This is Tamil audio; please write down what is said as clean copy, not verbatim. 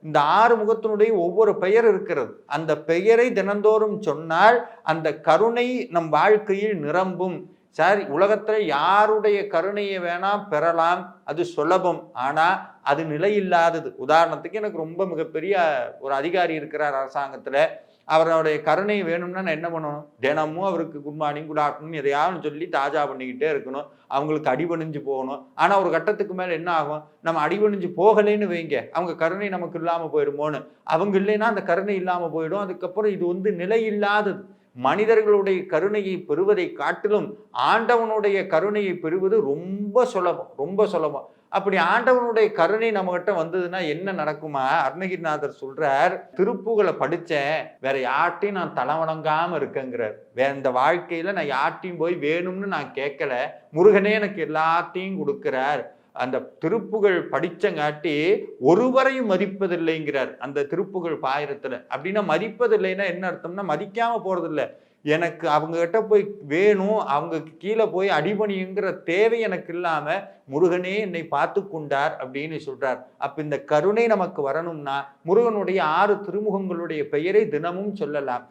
இந்த ஆறுமுகத்தினுடைய ஒவ்வொரு பெயர் இருக்கிறது. அந்த பெயரை தினந்தோறும் சொன்னால் அந்த கருணை நம் வாழ்க்கையில் நிரம்பும். சார், உலகத்துல யாருடைய கருணையை வேணா பெறலாம், அது சுலபம். ஆனா அது நிலையில்லாதது. உதாரணத்துக்கு எனக்கு ரொம்ப மிகப்பெரிய ஒரு அதிகாரி இருக்கிறார் அரசாங்கத்துல. அவருடைய கருணை வேணும்னா நான் என்ன பண்ணணும்? தினமும் அவருக்கு குட் மார்னிங், குட் ஆஃப்டர்நூன் எதையாவது சொல்லி தாஜா பண்ணிக்கிட்டே இருக்கணும். அவங்களுக்கு அடிபணிஞ்சு போகணும். ஆனா ஒரு கட்டத்துக்கு மேல என்ன ஆகும்? நம்ம அடிபணிஞ்சு போகலைன்னு வைங்க, அவங்க கருணை நமக்கு இல்லாம போயிடுமோன்னு. அவங்க இல்லைன்னா அந்த கருணை இல்லாம போயிடும். அதுக்கப்புறம் இது நிலை இல்லாதது. மனிதர்களுடைய கருணையை பெறுவதை காட்டிலும் ஆண்டவனுடைய கருணையை பெறுவது ரொம்ப சுலபம், ரொம்ப சுலபம். அப்படி ஆண்டவனுடைய கருணை நம்ம கிட்ட வந்ததுன்னா என்ன நடக்குமா? அருணகிரிநாதர் சொல்றார், திருப்புகளை படிச்சேன், வேற யார்ட்டையும் நான் தலை வணங்காம இருக்கேங்கிறார். வேற இந்த வாழ்க்கையில நான் யார்ட்டையும் போய் வேணும்னு நான் கேட்கல, முருகனே எனக்கு எல்லாத்தையும் கொடுக்கிறார். அந்த திருப்புகள் படிச்சங்காட்டி ஒருவரையும் மதிப்பதில்லைங்கிறார் அந்த திருப்புகள் பாயிரத்துல. அப்படின்னா மதிப்பதில்லைன்னா என்ன அர்த்தம்னா மதிக்காம போறதில்லை. எனக்கு அவங்க கிட்ட போய் வேணும், அவங்க கீழே போய் அடிபணிங்கிற தேவை எனக்கு இல்லாம முருகனே என்னை பார்த்து கொண்டார் அப்படின்னு சொல்றார். அப்ப இந்த கருணை நமக்கு வரணும்னா முருகனுடைய 6 திருமுகங்களுடைய பெயரை தினமும் சொல்லலாம்.